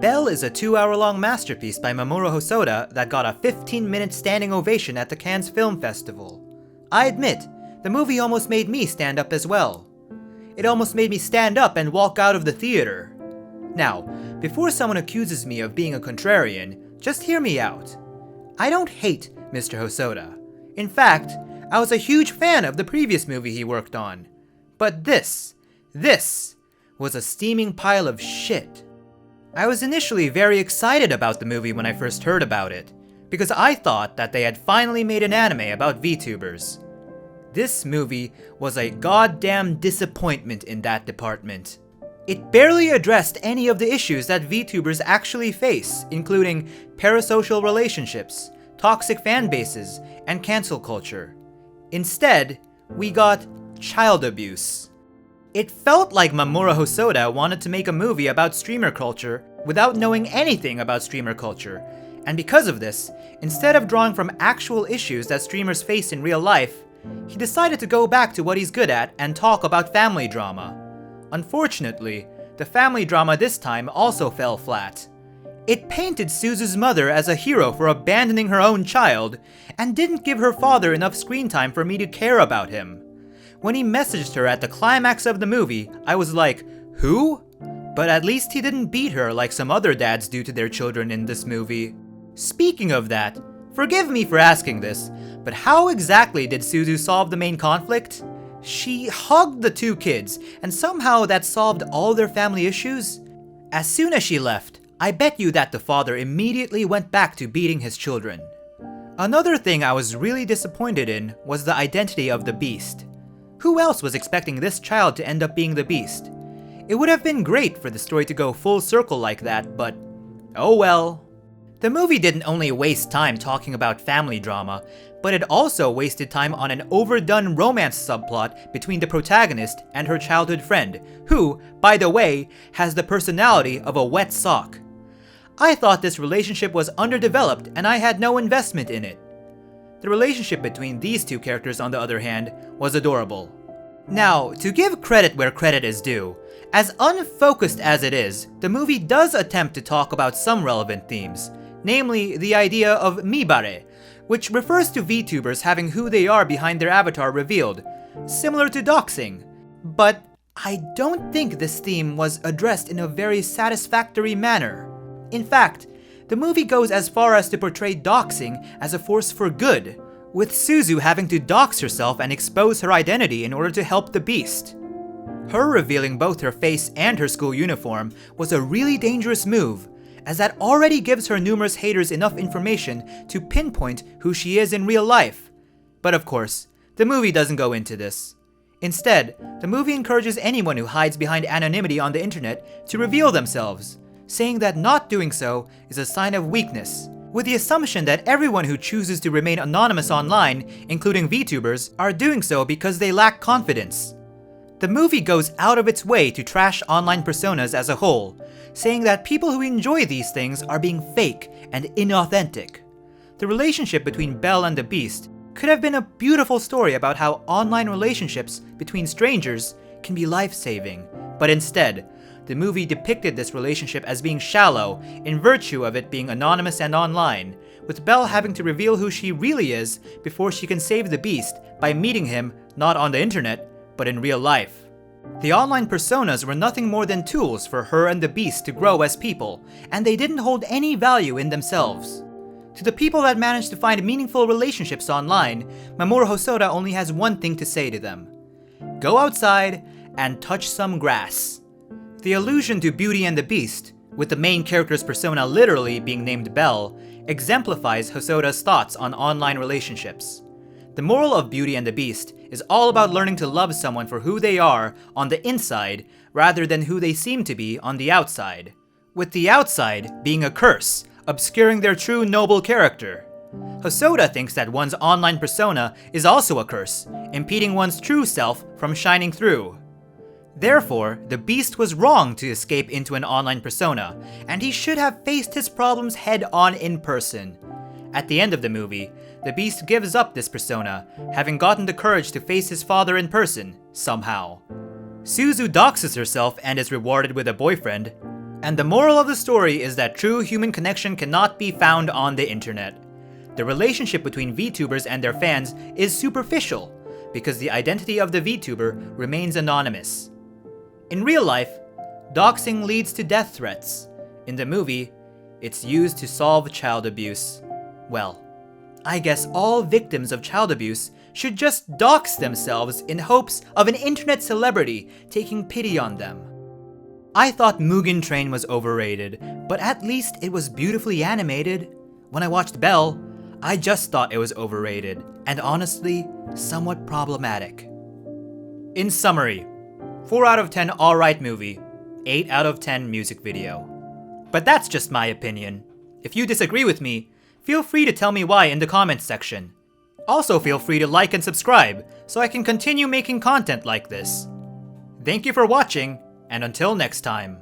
Belle is a 2-hour-long masterpiece by Mamoru Hosoda that got a 15-minute standing ovation at the Cannes Film Festival. I admit, the movie almost made me stand up as well. It almost made me stand up and walk out of the theater. Now, before someone accuses me of being a contrarian, just hear me out. I don't hate Mr. Hosoda. In fact, I was a huge fan of the previous movie he worked on. But this was a steaming pile of shit. I was initially very excited about the movie when I first heard about it, because I thought that they had finally made an anime about VTubers. This movie was a goddamn disappointment in that department. It barely addressed any of the issues that VTubers actually face, including parasocial relationships, toxic fan bases, and cancel culture. Instead, we got child abuse. It felt like Mamoru Hosoda wanted to make a movie about streamer culture without knowing anything about streamer culture, and because of this, instead of drawing from actual issues that streamers face in real life, he decided to go back to what he's good at and talk about family drama. Unfortunately, the family drama this time also fell flat. It painted Suzu's mother as a hero for abandoning her own child, and didn't give her father enough screen time for me to care about him. When he messaged her at the climax of the movie, I was like, who? But at least he didn't beat her like some other dads do to their children in this movie. Speaking of that, forgive me for asking this, but how exactly did Suzu solve the main conflict? She hugged the two kids, and somehow that solved all their family issues? As soon as she left, I bet you that the father immediately went back to beating his children. Another thing I was really disappointed in was the identity of the Beast. Who else was expecting this child to end up being the Beast? It would have been great for the story to go full circle like that, but oh well. The movie didn't only waste time talking about family drama, but it also wasted time on an overdone romance subplot between the protagonist and her childhood friend, who, by the way, has the personality of a wet sock. I thought this relationship was underdeveloped and I had no investment in it. The relationship between these two characters, on the other hand, was adorable. Now, to give credit where credit is due, as unfocused as it is, the movie does attempt to talk about some relevant themes, namely the idea of mibare, which refers to VTubers having who they are behind their avatar revealed, similar to doxing. But I don't think this theme was addressed in a very satisfactory manner. In fact, the movie goes as far as to portray doxing as a force for good, with Suzu having to dox herself and expose her identity in order to help the Beast. Her revealing both her face and her school uniform was a really dangerous move, as that already gives her numerous haters enough information to pinpoint who she is in real life. But of course, the movie doesn't go into this. Instead, the movie encourages anyone who hides behind anonymity on the internet to reveal themselves, saying that not doing so is a sign of weakness, with the assumption that everyone who chooses to remain anonymous online, including VTubers, are doing so because they lack confidence. The movie goes out of its way to trash online personas as a whole, saying that people who enjoy these things are being fake and inauthentic. The relationship between Belle and the Beast could have been a beautiful story about how online relationships between strangers can be life-saving, but instead, the movie depicted this relationship as being shallow in virtue of it being anonymous and online, with Belle having to reveal who she really is before she can save the Beast by meeting him not on the internet, but in real life. The online personas were nothing more than tools for her and the Beast to grow as people, and they didn't hold any value in themselves. To the people that managed to find meaningful relationships online, Mamoru Hosoda only has one thing to say to them: go outside and touch some grass. The allusion to Beauty and the Beast, with the main character's persona literally being named Belle, exemplifies Hosoda's thoughts on online relationships. The moral of Beauty and the Beast is all about learning to love someone for who they are on the inside rather than who they seem to be on the outside, with the outside being a curse, obscuring their true noble character. Hosoda thinks that one's online persona is also a curse, impeding one's true self from shining through. Therefore, the Beast was wrong to escape into an online persona, and he should have faced his problems head-on in person. At the end of the movie, the Beast gives up this persona, having gotten the courage to face his father in person, somehow. Suzu doxes herself and is rewarded with a boyfriend, And the moral of the story is that true human connection cannot be found on the internet. The relationship between VTubers and their fans is superficial, because the identity of the VTuber remains anonymous. In real life, doxing leads to death threats. In the movie, it's used to solve child abuse. Well, I guess all victims of child abuse should just dox themselves in hopes of an internet celebrity taking pity on them. I thought Mugen Train was overrated, but at least it was beautifully animated. When I watched Belle, I just thought it was overrated, and honestly, somewhat problematic. In summary, 4 out of 10 alright movie, 8 out of 10 music video. But that's just my opinion. If you disagree with me, feel free to tell me why in the comments section. Also feel free to like and subscribe so I can continue making content like this. Thank you for watching, and until next time.